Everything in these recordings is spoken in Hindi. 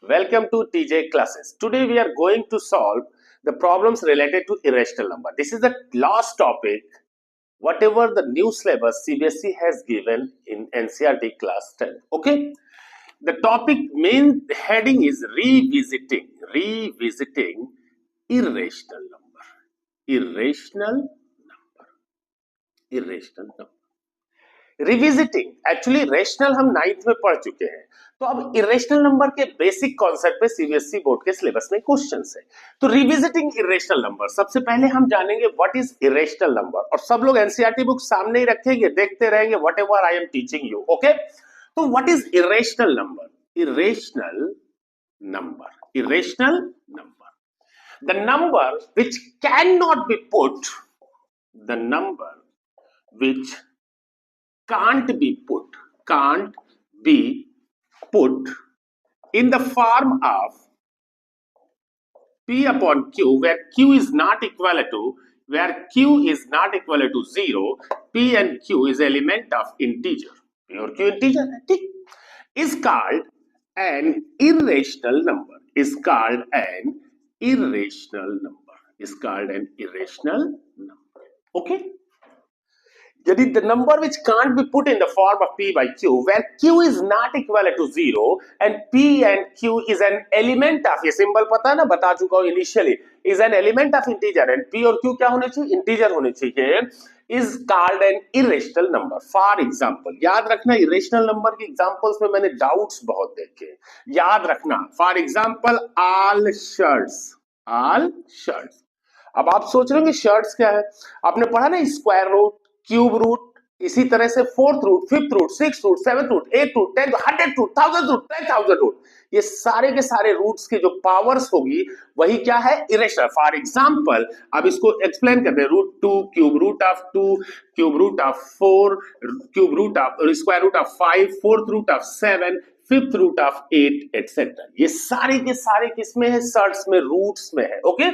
Welcome to TJ classes. Today we are going to solve the problems related to irrational number. This is the last topic, whatever the new syllabus CBSE has given in NCERT class 10. Okay. The topic main heading is revisiting irrational number. Irrational number. Revisiting actually rational हम 9th में पढ़ चुके हैं, तो अब इरेशनल नंबर के बेसिक कॉन्सेप्ट पे सीबीएसई बोर्ड के सिलेबस में क्वेश्चंस है। तो रिविजिटिंग इरेशनल नंबर, सबसे पहले हम जानेंगे व्हाट इज इरेशनल नंबर, और सब लोग एनसीईआरटी बुक सामने ही रखेंगे, देखते रहेंगे whatever I am teaching you. Okay, तो what is irrational number? Irrational number, the number which cannot be put, the number which can't be put in the form of P upon Q, where Q is not equal to 0, P and Q is element of integer, P और Q integer है, ठीक, is called an irrational number, okay? Yadi the number which can't be put in the form of P by Q, where Q is not equal to 0 and P and Q is an element of, ये सिंबल पता है ना, बता चुका हूं initially, is an element of integer and P और Q क्या होने चाहिए? इंटीजर होने चाहिए, is called an irrational number. For example, याद रखना irrational number के एग्जांपल्स में मैंने डाउट्स बहुत देखे, याद रखना। For example all shirts। अब आप सोच रहे होंगे शर्ट्स क्या है, आपने पढ़ा ना स्क्वायर रूट, क्यूब रूट, इसी तरह से fourth root, fifth root, six root, seventh root, eight root, 10, 100 root, 1000 root, 10,000 root, ये सारे के सारे रूट्स की जो पावर्स होगी वही क्या है? इरेशनल। फॉर एग्जांपल, अब इसको एक्सप्लेन करते हैं, root 2, cube root of 2, cube root of 4, cube root of square root of 5, fourth root of 7, fifth root of 8 et cetera. ये सारे के सारे किसमें है? सर्ट्स में, रूट्स में है। ओके,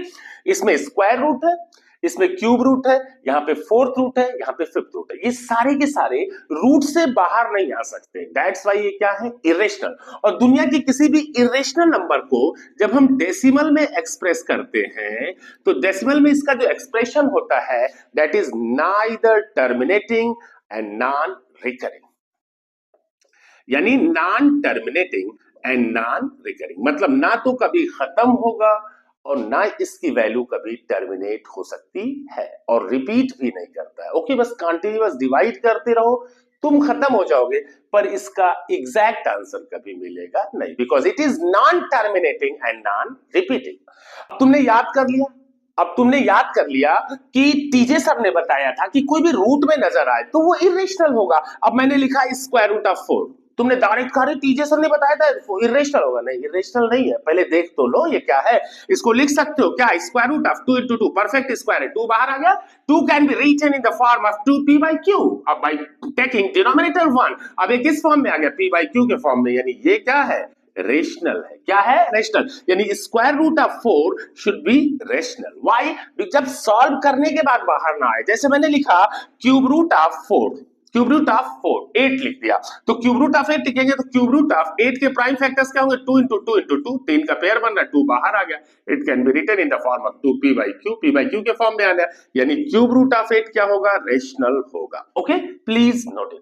इसमें स्क्वायर रूट है, इसमें क्यूब रूट है, यहाँ पे फोर्थ रूट है, यहाँ पे फिफ्थ रूट है, ये सारे के सारे रूट से बाहर नहीं आ सकते। दैट्स व्हाई ये क्या है? इरेशनल। और दुनिया के किसी भी इरेशनल नंबर को जब हम डेसिमल में एक्सप्रेस करते हैं, तो डेसिमल में इसका जो एक्सप्रेशन होता है that is neither terminating and non recurring, यानी non terminating and non recurring, मतलब ना तो कभी खत्म होगा और ना इसकी वैल्यू कभी टर्मिनेट हो सकती है, और रिपीट भी नहीं करता है। ओके, बस कंटिन्यूअस डिवाइड करते रहो, तुम खत्म हो जाओगे, पर इसका एग्जैक्ट आंसर कभी मिलेगा नहीं, because it is non terminating and non repeating. अब तुमने याद कर लिया कि टीजे सर ने बताया था कि कोई भी रूट में नजर आए तो वो इरेशनल होगा। अब मैंने लिखा स्क्वायर रूट ऑफ 4, तुमने डायरेक्ट कहा टीचर सर ने बताया था इरेशनल होगा, नहीं, इरेशनल नहीं है, पहले देख तो लो ये क्या है। इसको लिख सकते हो क्या? Square root of 2 into 2, perfect square है, 2 बाहर आ गया, 2 can be written in the form of 2p by q, अब बाय टेकिंग डिनोमिनेटर 1, अब ये किस फॉर्म में आ गया? p by q के फॉर्म में, यानी ये क्या है? रेशनल है। क्या है? रेशनल, यानी square root of 4 should be rational. Why? जब सॉल्व करने के बाद बाहर ना आए, जैसे मैंने लिखा क्यूब रूट ऑफ 4, 8 लिख दिया, तो क्यूब रूट ऑफ 8 लिखेंगे तो क्यूब रूट ऑफ 8 के प्राइम फैक्टर्स क्या होंगे? 2 into 2 into 2, 3 का पेयर बन रहा है, 2 बाहर आ गया, it can be written in the form of 2p by q, p by q के फॉर्म में आ गया, यानी क्यूब रूट ऑफ 8 क्या होगा? रेशनल होगा। Okay, please note it,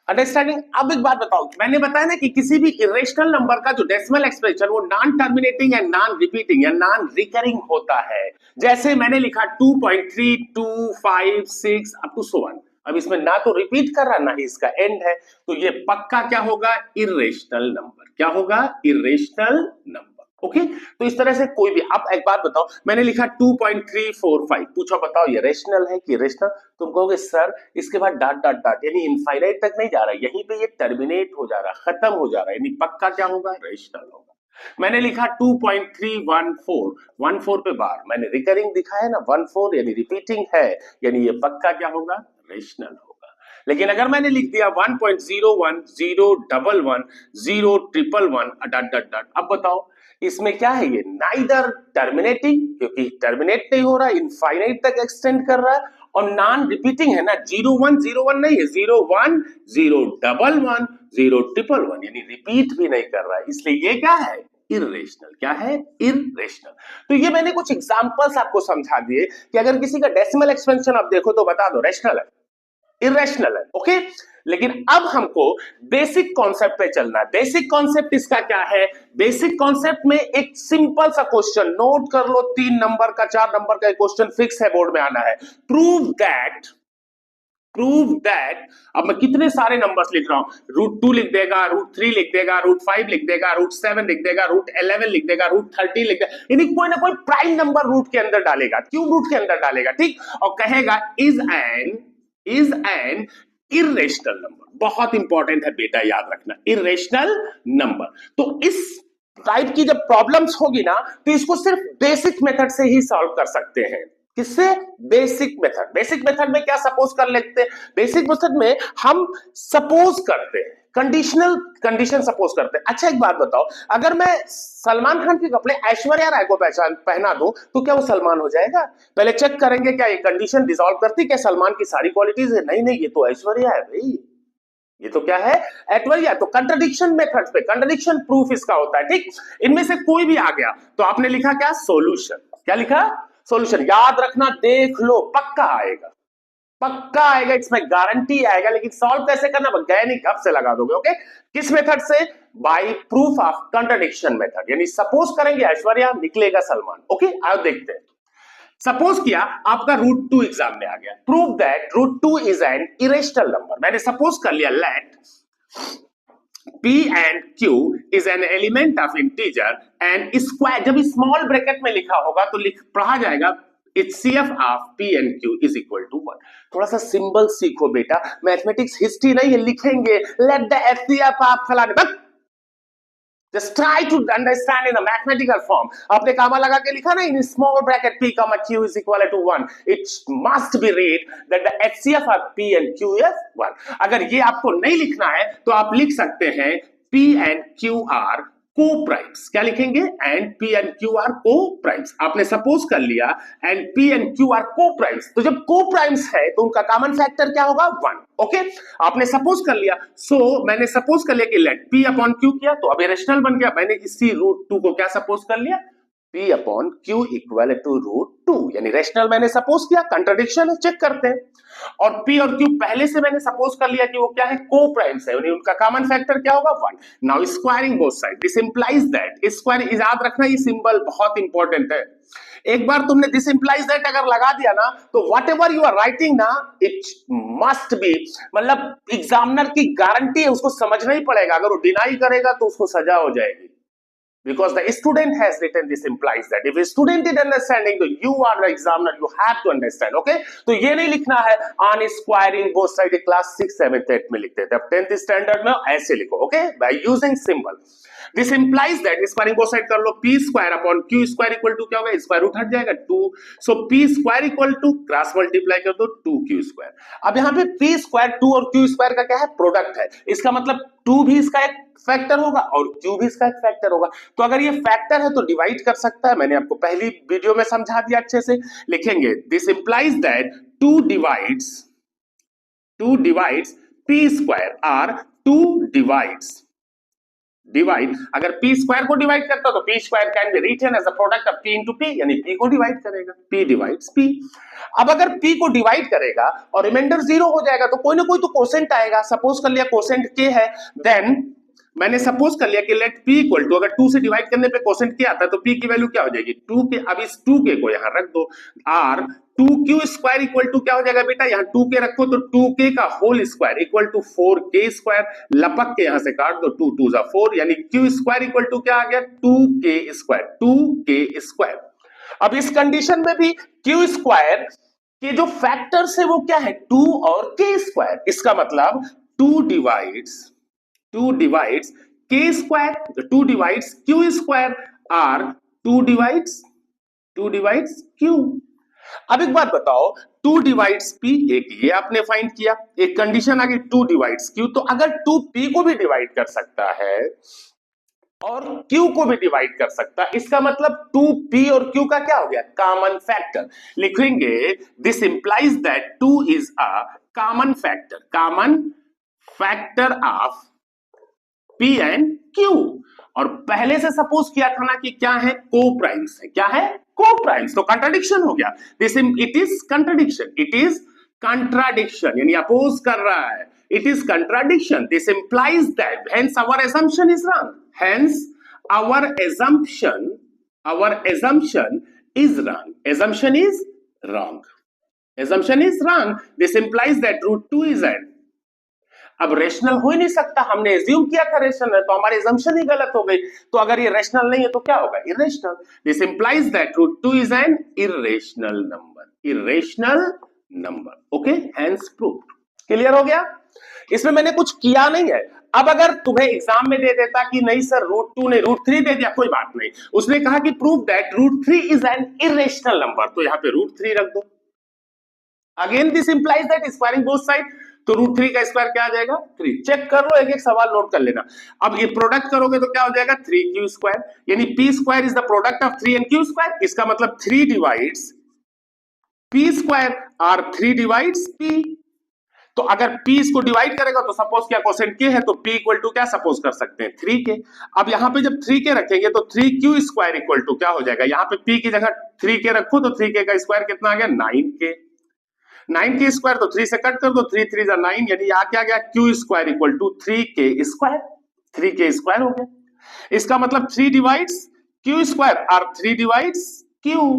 understanding. अब एक बात बताओ, मैंने बताया ना कि किसी भी इरेशनल नंबर का जो डेसिमल एक्सप्रेशन वो non terminating and non repeating या नॉन रिकरिंग होता है। जैसे मैंने लिखा 2.3256 अप टू so on, अब इसमें ना तो रिपीट कर रहा ना ही इसका एंड है, तो ये पक्का क्या होगा? Irrational number. क्या होगा? Irrational number. ओके, तो इस तरह से कोई भी, अब एक बात बताओ, मैंने लिखा 2.345, पूछो बताओ ये रेशनल है कि इरेशनल? तुम कहोगे सर इसके बाद डॉट डॉट डॉट, यानी इनफाइनाइट तक नहीं जा रहा, यहीं पे ये टर्मिनेट हो जा रहा, खत्म हो जा रहा है, यानी पक्का क्या होगा? रेशनल होगा। मैंने लिखा 2.314, 14 पे बार, मैंने रिकरिंग दिखाया ना, 14 यानी रिपीटिंग है, यानी ये पक्का क्या होगा? रेशनल होगा। लेकिन अगर मैंने लिख दिया 1.01, 011, 011 डॉट डॉट डॉट, अब बताओ इसमें क्या है? ये नाइदर टर्मिनेटिंग, क्योंकि टर्मिनेट नहीं हो रहा, इनफाइनाइट तक एक्सटेंड कर रहा है, और नॉन रिपीटिंग है ना, 0101 नहीं है, 01, 011, 011, यानी रिपीट भी नहीं कर रहा है, इसलिए ये क्या है? इरेशनल। क्या है? इरेशनल। तो ये मैंने कुछ एग्जांपल्स आपको समझा दिए कि अगर किसी का डेसिमल एक्सपेंशन आप देखो तो बता दो रेशनल है, इरेशनल है। ओके, लेकिन अब हमको बेसिक कॉन्सेप्ट पे चलना है। बेसिक कॉन्सेप्ट इसका क्या है? बेसिक कॉन्सेप्ट में एक सिंपल सा क्वेश्चन नोट कर लो, 3 नंबर का 4 नंबर का क्वेश्चन फिक्स है, बोर्ड में आना है। प्रूव दैट, अब मैं कितने सारे नंबर्स लिख रहा हूं, √2 लिख देगा, √3 लिख देगा, √5 लिख देगा, √7 लिख देगा, √11 लिख देगा, √13 लिख देगा, यानी कोई ना कोई प्राइम नंबर रूट के अंदर डालेगा, क्यूब रूट के अंदर डालेगा, ठीक, और कहेगा इज एन इरेशनल नंबर। बहुत इंपॉर्टेंट है बेटा, याद रखना, इरेशनल नंबर। तो इस टाइप की जब प्रॉब्लम्स होगी ना, तो इसको सिर्फ बेसिक मेथड से ही सॉल्व कर सकते हैं। किससे? Basic method. बेसिक मेथड में क्या सपोज कर लेते हैं? बेसिक मेथड में हम सपोज करते हैं, कंडीशन सपोज करते हैं। अच्छा एक बात बताओ, अगर मैं सलमान खान के कपड़े ऐश्वर्या राय को पहना दूं तो क्या वो सलमान हो जाएगा? पहले चेक करेंगे क्या ये कंडीशन डिसॉल्व करती, क्या सलमान की सारी क्वालिटीज है? नहीं, ये तो ऐश्वर्या है भाई, ये तो क्या है? ऐश्वर्या। तो कंट्रडिक्शन मेथड पे कंट्रडिक्शन प्रूफ इसका होता है, ठीक। इनमें से कोई भी आ गया तो आपने लिखा क्या? सॉल्यूशन। क्या लिखा? सॉल्यूशन। याद रखना, देख लो, पक्का आएगा, पक्का आएगा, इसमें गारंटी आएगा। लेकिन सॉल्व कैसे करना? गए नहीं, गप से लगा दोगे। ओके, किस मेथड से? By proof of contradiction method, यानी सपोज करेंगे ऐश्वर्या, निकलेगा सलमान। ओके, आओ देखते हैं। सपोज किया आपका √2 एग्जाम में आ गया, prove that √2 is an irrational number. मैंने सपोज कर लिया, late P and Q is an element of integer and square, जब स्मॉल ब्रैकेट में लिखा होगा तो पढ़ा जाएगा HCF of P and Q is equal to 1। थोड़ा सा सिंबल सीखो बेटा, मैथमेटिक्स हिस्ट्री नहीं है, लिखेंगे लेट द HCF of फलाने, बस just try to understand in a mathematical form। आपने कामा लगा के लिखा ना, in small bracket P comma Q is equal to 1, it must be read that the HCF of P and Q is 1। अगर ये आपको नहीं लिखना है तो आप लिख सकते हैं P and Q are को-प्राइम्स। क्या लिखेंगे? And P and Q are को-प्राइम्स। आपने सपोज कर लिया and P and Q are को-प्राइम्स, तो जब को-प्राइम्स है तो उनका कॉमन फैक्टर क्या होगा? 1। ओके, आपने सपोज कर लिया। मैंने सपोज कर लिया कि लेट P अपॉन Q किया तो अब रेशनल बन गया। मैंने इसी √2 को क्या सपोज कर लिया? P upon Q equal to √2, यानी रेशनल मैंने सपोज किया। कंट्रडिक्शन है, चेक करते हैं। और P और Q पहले से मैंने सपोज कर लिया कि वो क्या है? को-प्राइम्स है, यानी उनका कॉमन फैक्टर क्या होगा? 1। Now squaring both side, this implies that, square, याद रखना ये सिंबल बहुत इंपॉर्टेंट है। एक बार तुमने दिस इंप्लाइज दैट अगर लगा दिया ना, तो whatever you are writing ना, इट मस्ट बी, मतलब एग्जामिनर की गारंटी है, उसको समझना ही पड़ेगा। अगर वो डिनाई करेगा तो उसको सजा हो जाएगी, because the student has written this implies that if a student is understanding, तो you are the examiner, you have to understand। okay, तो ये नहीं लिखना है on squaring both sides, class 6 7th 8th में लिखते थे, अब 10th स्टैंडर्ड में ऐसे लिखो। Okay, by using symbol, this implies that squaring both sides कर लो, p square upon q square equal to क्या होगा? स्क्वायर रूट हट जाएगा 2, so p square equal to cross multiply कर दो 2q square। अब यहाँ पे p square 2 और q square का क्या है? प्रोडक्ट है, इसका मतलब 2 भी इसका एक फैक्टर होगा और q भी इसका एक फैक्टर होगा। तो अगर ये फैक्टर है तो डिवाइड कर सकता है, मैंने आपको पहली वीडियो में समझा दिया अच्छे से। लिखेंगे this implies that 2 divides p square or 2 divide, अगर p स्क्वायर को डिवाइड करता तो p square can be written as a product of p into p, यानी p को डिवाइड करेगा, p डिवाइड्स p। अब अगर p को डिवाइड करेगा और रिमाइंडर 0 हो जाएगा तो कोई ना कोई तो कोसेंट आएगा। सपोज कर लिया कोसेंट k है, देन मैंने सपोज कर लिया कि लेट p इक्वल टू, अगर 2 से डिवाइड करने पे कोसेंट k आता है तो p की वैल्यू क्या हो जाएगी? 2k। अब इस 2k को यहां रख दो, r 2q square equal to क्या हो जाएगा बेटा? यहां 2k रखो तो 2k का whole square equal to 4k square, लपक के यहां से काट दो, 2 2 4, यानी q स्क्वायर इक्वल टू क्या आ गया? 2k square. अब इस कंडीशन में भी q स्क्वायर के जो फैक्टर्स है वो क्या है? 2 और k स्क्वायर। इसका मतलब 2 divides k square, 2 divides q square, r 2 divides q। अब एक बात बताओ, 2 डिवाइड्स p, एक ये आपने फाइंड किया, एक कंडीशन आ गई 2 डिवाइड्स q। तो अगर 2 p को भी डिवाइड कर सकता है और q को भी डिवाइड कर सकता है, इसका मतलब 2p और q का क्या हो गया? Common factor. लिखेंगे this implies that 2 is a common factor of P and Q। और पहले से सपोज किया था ना कि क्या है, को प्राइम्स है। क्या है, को प्राइम्स। तो कंट्राडिक्शन हो गया। This it is contradiction, it is contradiction, यानी अपोज कर रहा है। It is contradiction, this implies that, hence our assumption is wrong, hence our assumption is wrong, assumption is wrong, assumption is wrong, this implies that root 2 is n। अब रेशनल हो ही नहीं सकता, हमने एज्यूम किया था रेशनल है, तो हमारी assumption ही गलत हो गई। तो अगर ये रेशनल नहीं है तो क्या होगा, irrational. This implies that root 2 is an irrational number, irrational number. Okay, hence proved. Clear हो गया। इसमें मैंने कुछ किया नहीं है। अब अगर तुम्हें एग्जाम में दे देता कि नहीं सर रूट 2 ने रूट 3 दे दिया, कोई बात नहीं, उसने कहा कि prove that root 3 is an irrational number, तो यहां पे रूट 3 रख दो। Again this implies that squaring both side, तो रूट 3 का स्क्वायर क्या आ जाएगा, 3। चेक कर लो, एक एक सवाल नोट कर लेना। अब ये प्रोडक्ट करोगे तो क्या हो जाएगा, 3q स्क्वायर, यानी p square is the product of 3 and q square. इसका मतलब 3 डिवाइड्स p स्क्वायर और 3 डिवाइड्स p। तो अगर p इसको डिवाइड करेगा तो सपोज क्या क्वोशिएंट k है, तो p इक्वल टू क्या सपोज कर सकते हैं, 3k। अब यहां पे जब 3k रखेंगे तो 3q स्क्वायर इक्वल टू क्या हो जाएगा, यहां पे p की जगह 3k रखो तो 3k का स्क्वायर कितना आ गया, 9k। 9k स्क्वायर तो 3 से कट कर दो, 3 3 9, यानी यहाँ क्या गया, q square equal to 3k square, 3k square हो गया। इसका मतलब 3 डिवाइड्स q स्क्वायर और 3 divides q।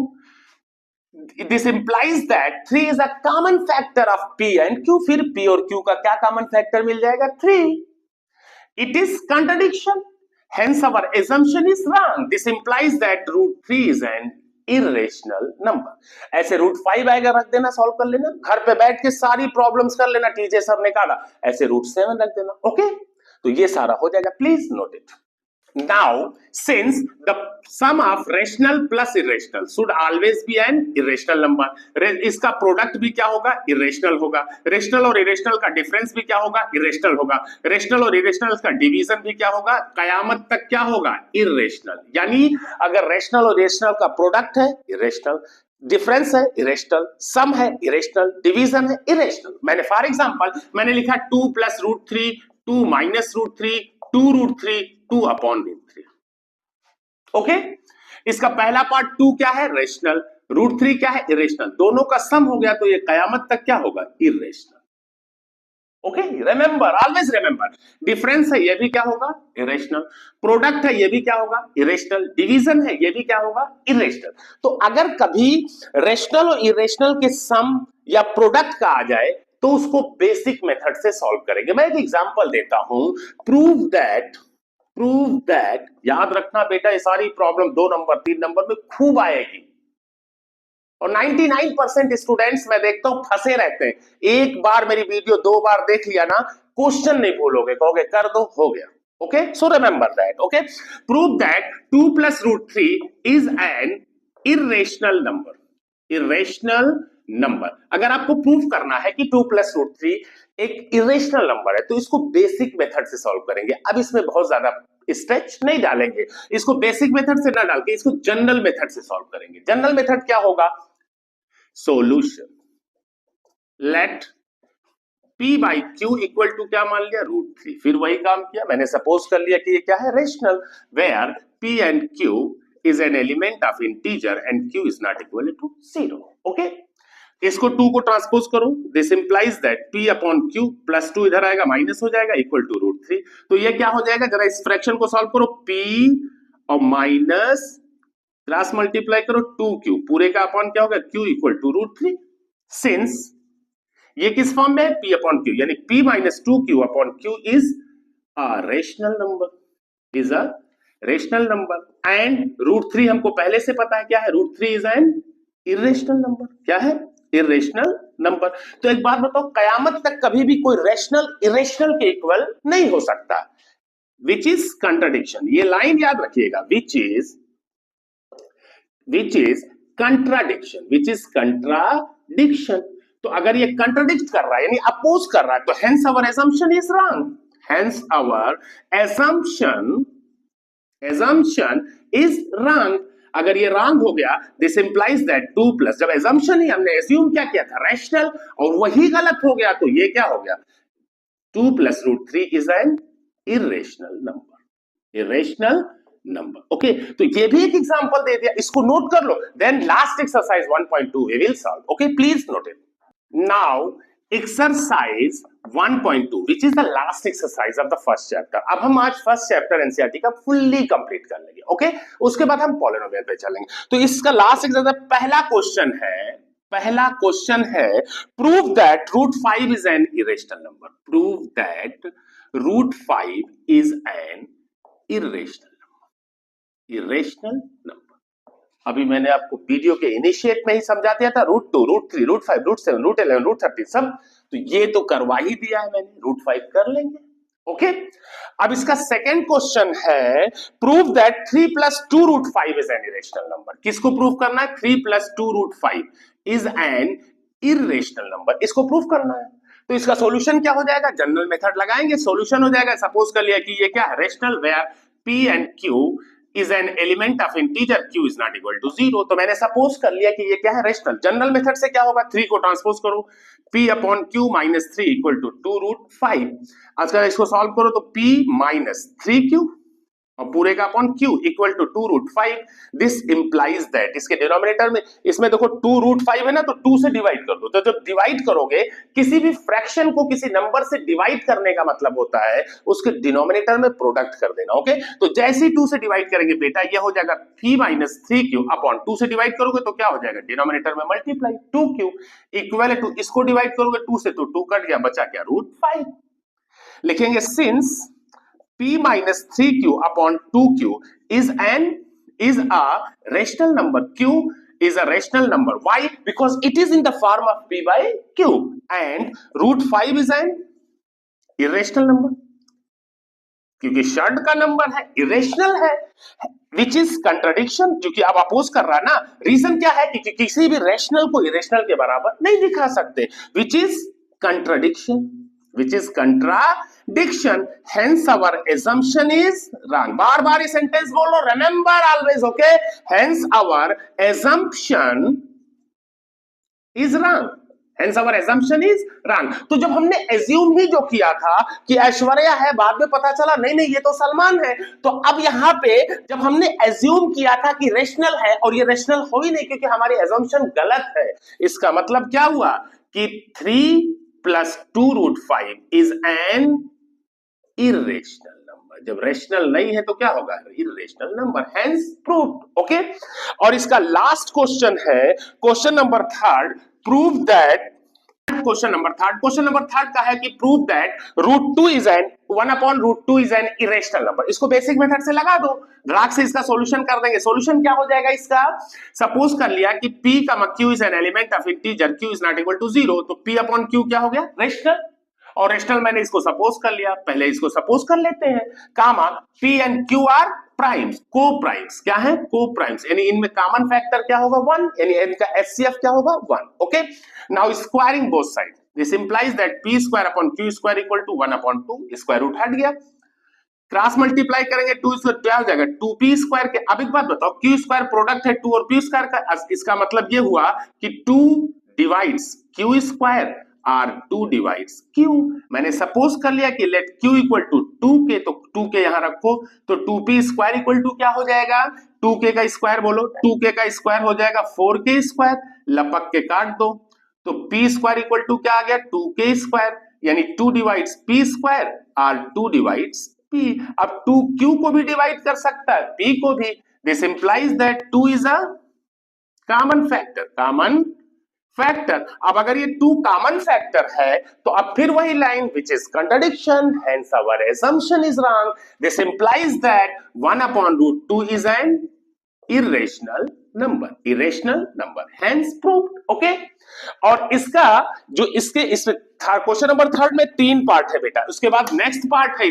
This implies that 3 is a common factor of p and q। फिर p और q का क्या कॉमन फैक्टर मिल जाएगा, 3। It is contradiction, hence our assumption is wrong। This implies that root 3 is an irrational number। ऐसे रूट 5 आएगा, रख देना, सॉल्व कर लेना, घर पे बैठ के सारी प्रॉब्लम्स कर लेना, टीचर सर ने कहा ऐसे रूट 7 रख देना। ओके, तो ये सारा हो जाएगा, please note it. Now, since the sum of rational plus irrational should always be an irrational number, इसका प्रोडक्ट भी क्या होगा, irrational होगा। रेशनल और इरेशनल का डिफरेंस भी क्या होगा, irrational होगा। रेशनल और इरेशनल का डिवीजन भी क्या होगा, कयामत तक क्या होगा, irrational। यानी अगर रेशनल और इरेशनल का प्रोडक्ट है irrational, डिफरेंस है इरेशनल, सम है इरेशनल, डिवीजन है इरेशनल। मैंने फॉर एग्जांपल मैंने लिखा 2 plus root 3, 2 minus root 3, 2 root 3, 2 upon root 3। Okay, इसका पहला पार्ट 2 क्या है, रेशनल, रूट 3 क्या है, इरेशनल। दोनों का सम हो गया तो ये कयामत तक क्या होगा, irrational. Okay, remember, always remember, difference है ये भी क्या होगा, इरेशनल, प्रोडक्ट है ये भी क्या होगा, इरेशनल, डिवीजन है ये भी क्या होगा, इरेशनल। तो अगर कभी रेशनल और इरेशनल के सम या प्रोडक्ट का आ जाए तो उसको बेसिक मेथड से सॉल्व करेंगे। मैं एक एग्जांपल देता हूं, प्रूव दैट, याद रखना बेटा, ये सारी प्रॉब्लम 2 नंबर 3 नंबर में खूब आएगी और 99% स्टूडेंट्स मैं देखता हूं फंसे रहते हैं। एक बार मेरी वीडियो 2 बार देख लिया ना, क्वेश्चन नहीं भूलोगे, कहोगे कर दो, हो गया। Okay, so remember that. Okay, prove that 2 plus root 3 is an irrational number, irrational number. अगर आपको प्रूव करना है कि 2 प्लस रूट 3 एक इरेशनल नंबर है तो इसको बेसिक मेथड से सॉल्व करेंगे। अब इसमें बहुत ज्यादा स्ट्रेच नहीं डालेंगे, इसको बेसिक मेथड से ना डाल के इसको जनरल मेथड से सॉल्व करेंगे। जनरल मेथड क्या होगा, solution let p by q equal to क्या मान लिया, रूट 3। फिर वही काम किया, मैंने सपोज कर लिया कि ये क्या है, rational, where p and q is an element of integer and q is not equal to 0। Okay, इसको 2 को ट्रांसपोज करो, this implies that p upon q plus 2 इधर आएगा, माइनस हो जाएगा, इक्वल टू रूट 3। तो ये क्या हो जाएगा, जरा इस फ्रैक्शन को सॉल्व करो, p और माइनस क्रॉस मल्टीप्लाई करो 2q, पूरे का अपॉन क्या होगा, q equal to root 3। Since ये किस फॉर्म में है, p अपॉन q, यानी p minus 2q upon q is a rational number, is a rational number. And root 3 हमको पहले से पता है क्या है, root 3 is an irrational number. क्या है, इरेशनल नंबर। तो एक बात बताओ, कयामत तक कभी भी कोई रेशनल इरेशनल के इक्वल नहीं हो सकता, विच इज कंट्राडिक्शन। ये लाइन याद रखिएगा, विच is contradiction, which is contradiction. तो अगर ये कंट्राडिक्ट कर रहा है यानी अपोज कर रहा है तो hence our assumption is wrong, hence our assumption is wrong। अगर ये रॉन्ग हो गया, दिस इंप्लाइज दैट 2 प्लस, जब assumption ही हमने assume क्या किया था, रैशनल, और वही गलत हो गया तो ये क्या हो गया, 2 plus root 3 is an irrational number, irrational number. Okay, तो ये भी एक एग्जांपल दे दिया, इसको नोट कर लो। Then last exercise 1.2 we will solve. Okay, please note it. Now exercise 1.2 which is the last exercise of the first chapter. अब हम आज फर्स्ट चैप्टर एनसीईआरटी का फुल्ली कंप्लीट कर लेंगे। ओके, उसके बाद हम पॉलिनोमियल पे चलेंगे। तो इसका लास्ट एक्सरसाइज पहला क्वेश्चन है, पहला क्वेश्चन है prove that root 5 is an irrational number. Prove that root 5 is an irrational number, irrational number. अभी मैंने आपको वीडियो के इनिशिएट में ही समझा दिया था, root 2, root 3, root 5, root 7, root 11, root 13 सब, तो ये तो करवा ही दिया है मैंने, रूट 5 कर लेंगे। ओके, अब इसका सेकंड क्वेश्चन है prove that 3 plus 2 root 5 is an irrational number. किसको प्रूव करना है? 3 plus 2 root 5 is an irrational number, इसको प्रूव करना है। तो इसका सॉल्यूशन क्या हो जाएगा? जनरल मेथड लगाएंगे, सॉल्यूशन हो जाएगा। सपोज कर लिया कि ये क्या है? Rational, where p and q is an element of integer q is not equal to 0। तो मैंने सपोज कर लिया कि ये क्या है? रेशनल। जनरल मेथड से क्या होगा? 3 को ट्रांसपोज करो, p upon q minus 3 equal to 2 root 5। अगर इसको सॉल्व करो तो p माइनस 3q और पूरे का upon q equal to 2 root 5। This implies that, इसके डिनोमिनेटर में, इसमें देखो 2 रूट 5 है ना, तो 2 से डिवाइड कर दो। तो जब डिवाइड करोगे किसी भी फ्रैक्शन को किसी नंबर से डिवाइड करने का मतलब होता है उसके डिनोमिनेटर में प्रोडक्ट कर देना। ओके, तो जैसे ही 2 से डिवाइड करेंगे बेटा, ये हो जाएगा p माइनस 3q अपॉन 2 से डिवाइड करोगे तो क्या हो जाएगा? डिनोमिनेटर में मल्टीप्लाई 2q इक्वल टू, इसको डिवाइड करोगे 2 से तो 2 कट गया, बचा क्या? रूट 5। लिखेंगे since p minus 3q upon 2q is a rational number. q is a rational number. Why? Because it is in the form of p by q, and root 5 is an irrational number. क्योंकि षड का नंबर है, इरेशनल है, विच इज कंट्राडिक्शन, क्योंकि अब अपोज कर रहा है ना। रीजन क्या है? कि किसी भी रेशनल को इरेशनल के बराबर नहीं दिखा सकते, विच is contradiction, which is contradiction, hence our assumption is wrong। बार बार ये सेंटेंस बोलो, remember always, okay? hence our assumption is wrong, hence our assumption is wrong। तो जब हमने assume ही जो किया था कि ऐश्वर्या है, बाद में पता चला नहीं नहीं ये तो सलमान है, तो अब यहाँ पे जब हमने assume किया था कि रेशनल है और ये रेशनल हो ही नहीं क्योंकि हमारी assumption गलत है, इसका मतलब क्या हुआ कि 3 plus 2 root 5 is an irrational number। जब रेशनल नहीं है तो क्या होगा? irrational number, hence proved। Okay, और इसका लास्ट क्वेश्चन है question number 3, prove that, question number third का है कि prove that root 2 is an 1 upon root 2 is an irrational number. इसको बेसिक मेथड से लगा दो, ड्रैग से इसका सॉल्यूशन कर देंगे। सॉल्यूशन क्या हो जाएगा इसका? सपोज कर लिया कि p का q is an element of integer q is not equal to 0, तो p अपॉन q क्या हो गया? रेशनल। और रेशनल मैंने इसको सपोज कर लिया, पहले इसको सपोज कर लेते हैं, comma p and q are primes, coprimes. क्या है? को प्राइम्स, यानी इनमें कॉमन फैक्टर क्या होगा? 1, यानी इनका एचसीएफ क्या होगा? 1। Okay, now squaring both side, this implies that p square upon q square equal to 1 upon 2, square root हट गया, क्रॉस मल्टीप्लाई करेंगे 2 स्क्वायर क्या हो जाएगा? 2p स्क्वायर के। अब एक बात बताओ, q स्क्वायर प्रोडक्ट है 2 और p स्क्वायर का, इसका मतलब ये हुआ कि 2 डिवाइड्स q स्क्वायर और 2 डिवाइड्स q। मैंने सपोज कर लिया कि late q equal to 2k, तो 2k यहां रखो, तो 2p स्क्वायर इक्वल टू क्या हो जाएगा? 2k का स्क्वायर बोलो, 2k का स्क्वायर हो जाएगा 4k स्क्वायर, लपक के काट दो, तो p स्क्वायर इक्वल टू क्या आ गया? 2k स्क्वायर, यानी 2 डिवाइड्स p स्क्वायर और 2 डिवाइड्स p। अब 2 q को भी डिवाइड कर सकता है, p को भी। This implies that 2 is a common factor, common factor. अब अगर ये 2 कॉमन फैक्टर है तो अब फिर वही line which is contradiction, hence our assumption is wrong। This implies that 1 upon root 2 is an irrational number, irrational number, hence proved। Okay, और इसका जो इस क्वेश्चन नंबर 3 में 3 पार्ट है बेटा, उसके बाद नेक्स्ट पार्ट है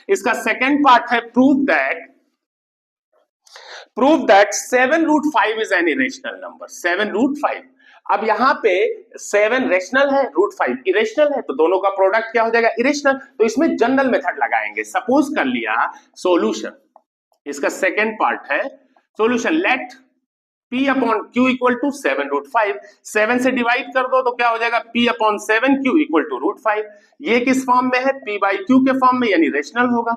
इसका सेकंड पार्ट है prove that 7 root 5 is an irrational number. 7 root 5, अब यहां पे 7 रेशनल है, रूट 5 इरेशनल है, तो दोनों का प्रोडक्ट क्या हो जाएगा? इरेशनल। तो इसमें जनरल मेथड लगाएंगे। सपोज कर लिया सॉल्यूशन, इसका सेकंड पार्ट है solution, let P upon Q equal to 7√5, 7 से डिवाइड कर दो तो क्या हो जाएगा P upon 7Q equal to √5। ये किस फॉर्म में है? P बाई Q के फॉर्म में, यानी रेशनल होगा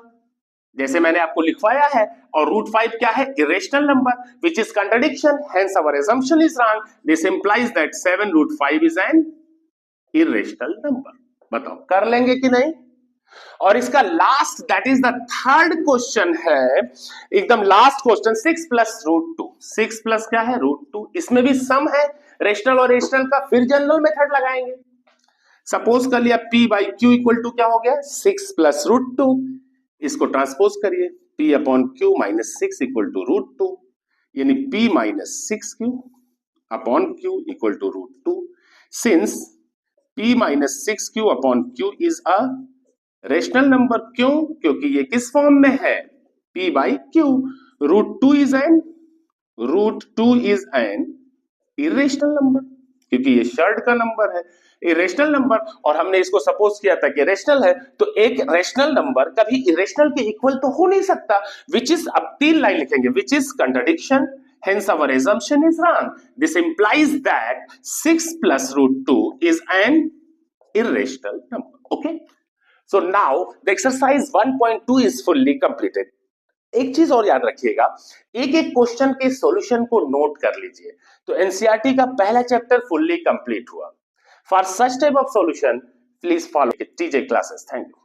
जैसे मैंने आपको लिखवाया है। और √5 क्या है? Irrational number which is contradiction, hence our assumption is wrong. This implies that 7√5 is an irrational number। बताओ कर लेंगे कि नहीं? और इसका last that is the third question है, एकदम लास्ट क्वेश्चन, 6 प्लस √2। 6 प्लस क्या है? √2। इसमें भी सम है रेशनल और रेशनल का, फिर जनरल मेथड लगाएंगे। सपोज कर लिया P by Q equal to क्या हो गया? 6 प्लस √2। इसको ट्रांसपोज करिए, P upon Q minus 6 equal to √2, यानी P minus 6Q upon Q equal to √2। Since P minus 6Q upon Q is a rational number. क्यों? क्योंकि ये किस फॉर्म में है? P by Q। √2 is an irrational number, क्योंकि ये शर्ट का नंबर है, इरेशनल नंबर। और हमने इसको सपोज किया था कि रेशनल है, तो एक रेशनल नंबर कभी इरेशनल के इक्वल तो हो नहीं सकता, विच इज, अब 3 लाइन लिखेंगे, विच is contradiction, hence our assumption is wrong. This implies that 6 plus √2 is an irrational number. Okay? So now the exercise 1.2 is fully completed. एक चीज और याद रखिएगा, एक एक क्वेश्चन के सॉल्यूशन को नोट कर लीजिए। तो एनसीईआरटी का पहला चैप्टर फुल्ली कंप्लीट हुआ। For such type of solution please follow TJ classes. Thank you.